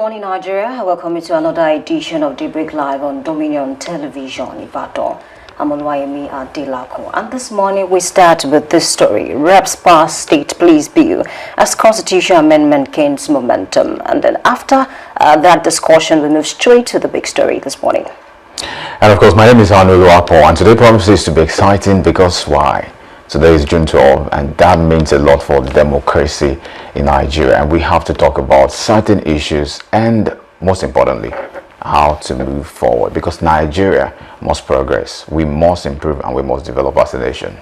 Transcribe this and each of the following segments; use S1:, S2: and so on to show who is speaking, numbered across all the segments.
S1: morning, Nigeria. Welcome you to another edition of Daybreak Live on Dominion Television, Ibadan. I'm Olwayemi Adelako. And this morning we start with this story. Reps pass state police bill as constitution amendment gains momentum. And then after that discussion, we move straight to the big story this morning.
S2: And of course, my name is Apo, and today promises to be exciting because why? Today is June 12, and that means a lot for democracy in Nigeria. And we have to talk about certain issues and, most importantly, how to move forward. Because Nigeria must progress. We must improve and we must develop as a nation.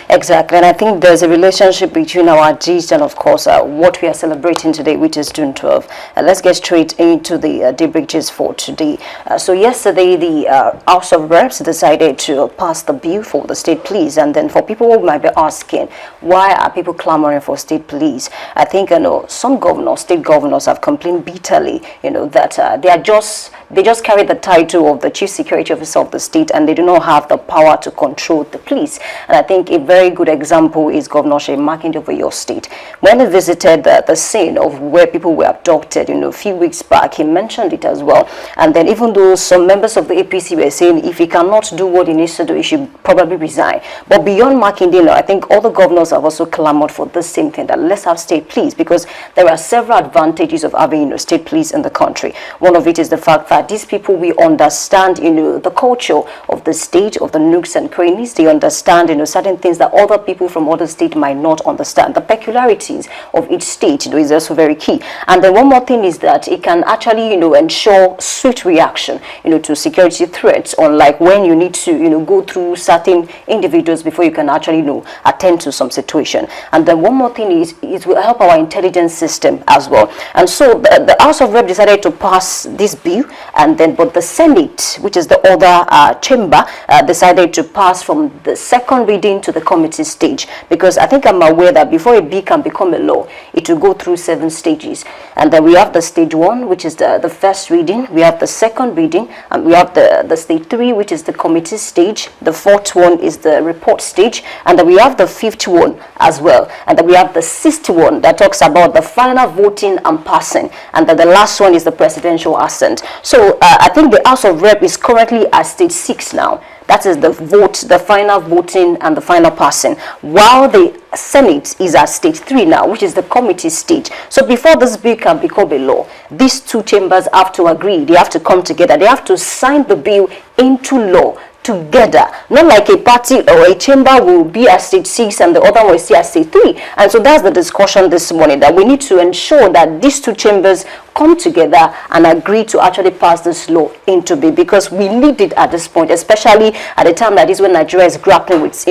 S1: Exactly, and I think there's a relationship between our gist and, of course, what we are celebrating today, which is June 12. Let's get straight into the Daybreak gist for today. So yesterday, the House of Reps decided to pass the bill for the state police. And then for people who might be asking, why are people clamoring for state police? I think, some governors, state governors have complained bitterly, that they just carry the title of the chief security officer of the state and they do not have the power to control the police. And I think a very good example is Governor Seyi Makinde of your state. When he visited the scene of where people were abducted, a few weeks back, he mentioned it as well. And then even though some members of the APC were saying if he cannot do what he needs to do, he should probably resign. But beyond Makinde, I think all the governors have also clamored for the same thing, that let's have state police, because there are several advantages of having state police in the country. One of it is the fact that these people will understand, the culture of the state, of the nooks and crannies. They understand, certain things that other people from other states might not understand. The peculiarities of each state, is also very key. And then one more thing is that it can actually, ensure swift reaction, to security threats, unlike when you need to, go through certain individuals before you can actually, attend to some situation. And then one more thing is it will help our intelligence system as well. And so the House of Reps decided to pass this bill, and then but the Senate, which is the other chamber, decided to pass from the second reading to the committee stage, because I think I'm aware that before a bill can become a law, it will go through 7 stages. And then we have the stage 1, which is the first reading, we have the second reading, and we have the stage 3, which is the committee stage, the 4th one is the report stage, and then we have the 5th one as well, and then we have the 6th one that talks about the final voting and passing, and then the last one is the presidential assent. So I think the House of Rep is currently at stage 6 now. That is the vote, the final voting and the final passing, while the Senate is at stage 3 now, which is the committee stage. So before this bill can become a law, these two chambers have to agree. They have to come together. They have to sign the bill into law together, not like a party or a chamber will be at stage 6 and the other one will stay at stage 3. And so that's the discussion this morning, that we need to ensure that these two chambers come together and agree to actually pass this law into bill, because we need it at this point, especially at the time that is when Nigeria is grappling with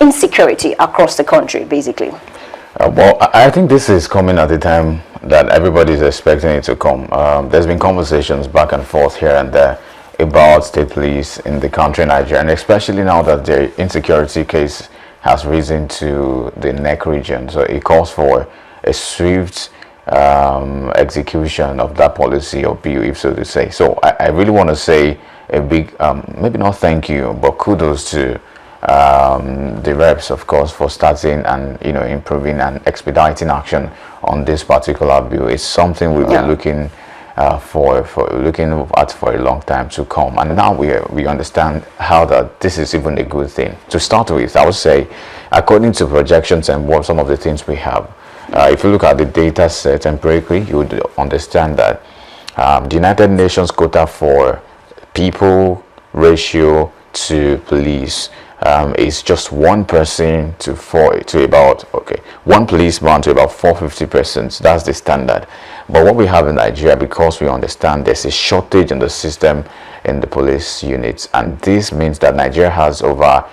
S1: insecurity across the country, basically.
S2: Well, I think this is coming at the time that everybody is expecting it to come. There's been conversations back and forth here and there about state police in the country, Nigeria, and especially now that the insecurity case has risen to the neck region. So it calls for a swift execution of that policy or bill, if so to say. So I really want to say a big, maybe not thank you, but kudos to the reps, of course, for starting and improving and expediting action on this particular bill. It's something we've been looking for a long time to come, and now we understand how that this is even a good thing. To start with, I would say, according to projections and what some of the things we have, if you look at the data set empirically, you would understand that the United Nations quota for people ratio to police is just 1 person to 1 policeman to about 450 persons. That's the standard. But what we have in Nigeria, because we understand there's a shortage in the system in the police units, and this means that Nigeria has over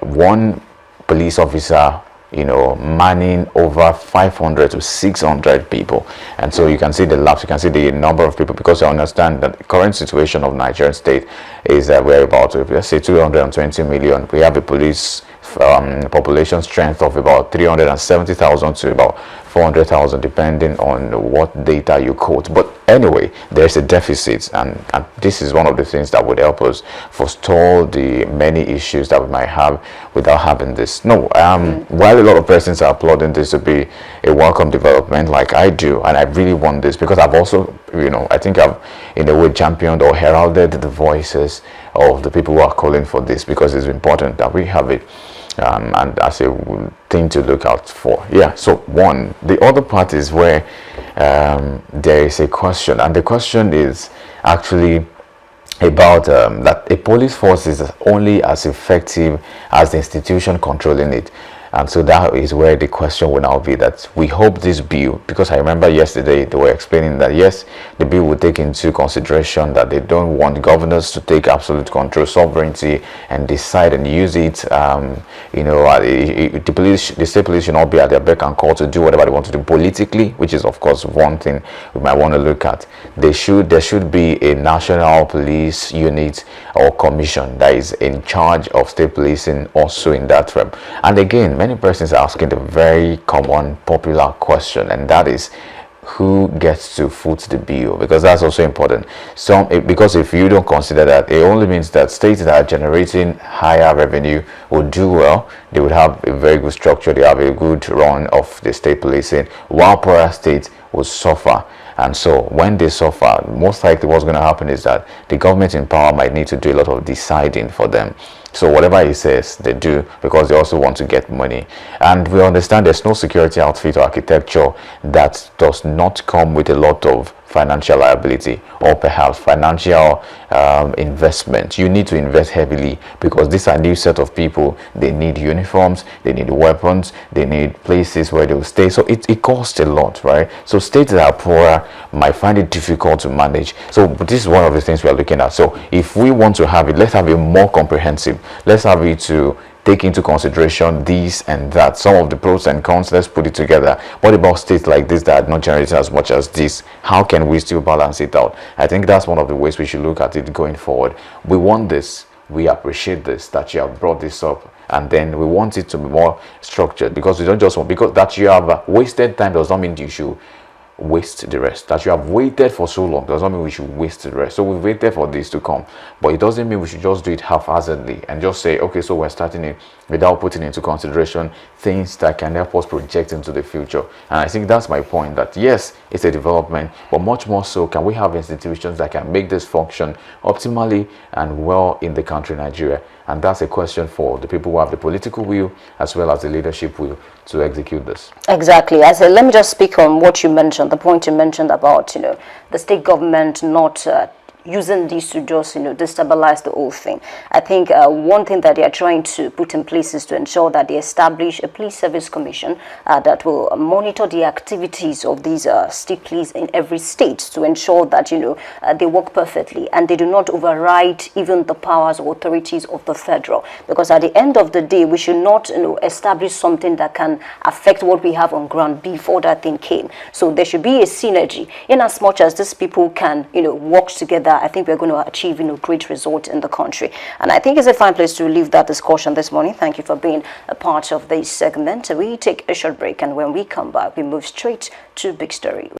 S2: 1 police officer manning over 500 to 600 people. And so you can see the lapse, you can see the number of people, because you understand that the current situation of Nigerian state is that we're about, let's say, 220 million. We have a police population strength of about 370,000 to about 400,000, depending on what data you quote. But anyway, there's a deficit, and this is one of the things that would help us forestall the many issues that we might have without having this. No, while a lot of persons are applauding this to be a welcome development, like I do, and I really want this because I've also, I think I've in a way championed or heralded the voices of the people who are calling for this, because it's important that we have it. And as a thing to look out for. Yeah, so one. The other part is where there is a question, and the question is actually about that a police force is only as effective as the institution controlling it. And so that is where the question will now be, that we hope this bill, because I remember yesterday they were explaining that yes, the bill will take into consideration that they don't want governors to take absolute control, sovereignty, and decide and use it. The state police should not be at their beck and call to do whatever they want to do politically, which is of course one thing we might want to look at. There should be a national police unit or commission that is in charge of state policing also in that realm. And again, many persons are asking the very common popular question, and that is, who gets to foot the bill? Because that's also important. Because if you don't consider that, it only means that states that are generating higher revenue would do well. They would have a very good structure. They have a good run of the state policing, while poorer states will suffer. And so when they suffer, most likely what's going to happen is that the government in power might need to do a lot of deciding for them. So whatever he says, they do, because they also want to get money. And we understand there's no security outfit or architecture that does not come with a lot of financial liability or perhaps financial investment. You need to invest heavily, because these are a new set of people. They need uniforms, they need weapons, they need places where they will stay. So it costs a lot, right? So states that are poorer might find it difficult to manage. So this is one of the things we are looking at. So if we want to have it, let's have it more comprehensive. Let's have it to take into consideration these and that, some of the pros and cons. Let's put it together. What about states like this that are not generating as much as this? How can we still balance it out? I think that's one of the ways we should look at it going forward. We want this, we appreciate this, that you have brought this up, and then we want it to be more structured, because we don't just want, because that you have wasted time does not mean you should waste the rest. That you have waited for so long does not mean we should waste the rest. So we've waited for this to come, but it doesn't mean we should just do it haphazardly and just say, okay, so we're starting it, without putting into consideration things that can help us project into the future. And I think that's my point, that yes, it's a development, but much more so, can we have institutions that can make this function optimally and well in the country Nigeria? And that's a question for the people who have the political will as well as the leadership will to execute this.
S1: Exactly. Let me just speak on what you mentioned, the point you mentioned about, the state government not using these to just, destabilize the whole thing. I think one thing that they are trying to put in place is to ensure that they establish a police service commission that will monitor the activities of these state police in every state, to ensure that, they work perfectly and they do not override even the powers or authorities of the federal. Because at the end of the day, we should not, establish something that can affect what we have on ground before that thing came. So there should be a synergy, in as much as these people can, work together. I think we're going to achieve, great results in the country. And I think it's a fine place to leave that discussion this morning. Thank you for being a part of this segment. We take a short break, and when we come back, we move straight to Big Story.